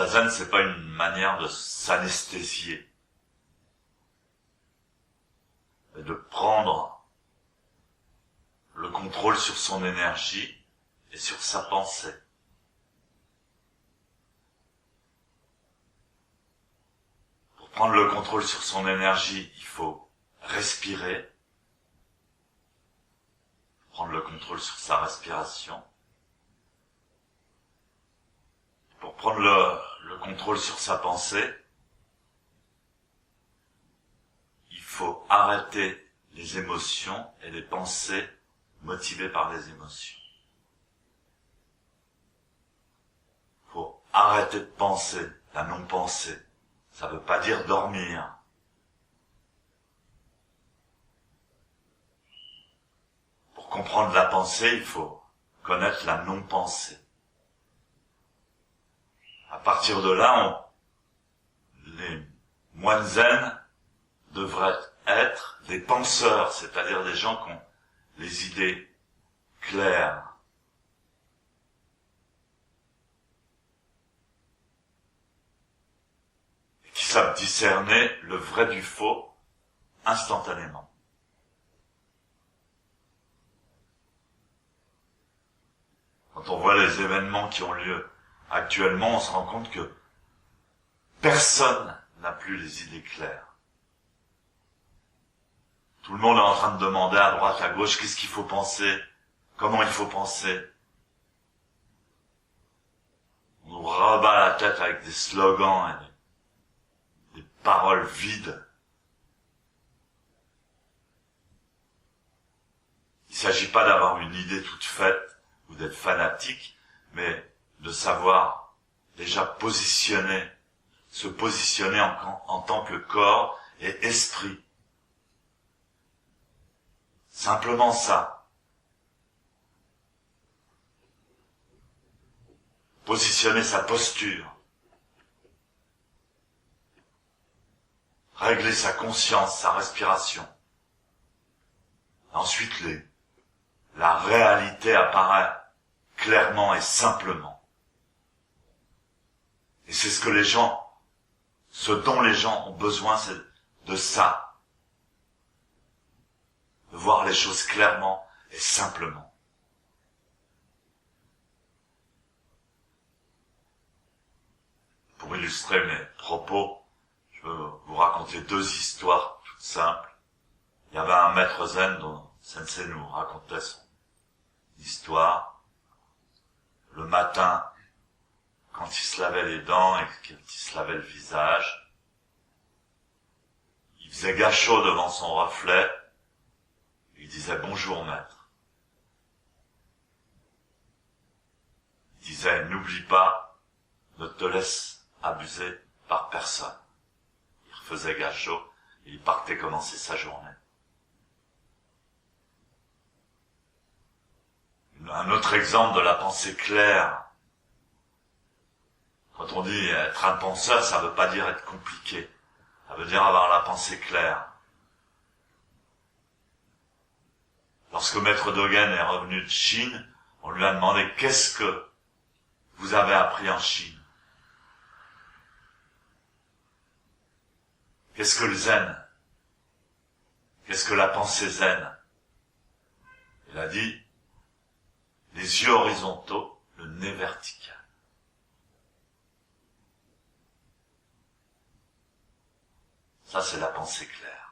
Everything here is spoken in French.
zazen, c'est pas une manière de s'anesthésier, mais de prendre le contrôle sur son énergie et sur sa pensée. Pour prendre le contrôle sur son énergie, il faut respirer, prendre le contrôle sur sa respiration. Pour prendre le contrôle sur sa pensée, il faut arrêter les émotions et les pensées motivées par les émotions. Il faut arrêter de penser, la non-pensée. Ça ne veut pas dire dormir. Pour comprendre la pensée, il faut connaître la non-pensée. À partir de là, les moines zen devraient être des penseurs, c'est-à-dire des gens qui ont les idées claires. Et qui savent discerner le vrai du faux instantanément. Quand on voit les événements qui ont lieu actuellement, on se rend compte que personne n'a plus les idées claires. Tout le monde est en train de demander à droite, à gauche, qu'est-ce qu'il faut penser, comment il faut penser. On nous rabat la tête avec des slogans et des paroles vides. Il ne s'agit pas d'avoir une idée toute faite ou d'être fanatique, mais de savoir déjà se positionner en tant que corps et esprit. Simplement ça. Positionner sa posture. Régler sa conscience, sa respiration. Ensuite, la réalité apparaît clairement et simplement. Et c'est ce dont les gens ont besoin, c'est de ça. De voir les choses clairement et simplement. Pour illustrer mes propos, je veux vous raconter deux histoires toutes simples. Il y avait un maître zen dont Sensei nous racontait son histoire. Le matin, quand il se lavait les dents et quand il se lavait le visage, il faisait gâchot devant son reflet, il disait « Bonjour maître ». Il disait « N'oublie pas, ne te laisse abuser par personne ». Il refaisait gâchot et il partait commencer sa journée. Un autre exemple de la pensée claire. Quand on dit être un penseur, ça veut pas dire être compliqué. Ça veut dire avoir la pensée claire. Lorsque Maître Dogen est revenu de Chine, on lui a demandé « Qu'est-ce que vous avez appris en Chine ? Qu'est-ce que le zen ? Qu'est-ce que la pensée zen ?» Il a dit « Les yeux horizontaux, le nez vertical. » Ça, c'est la pensée claire.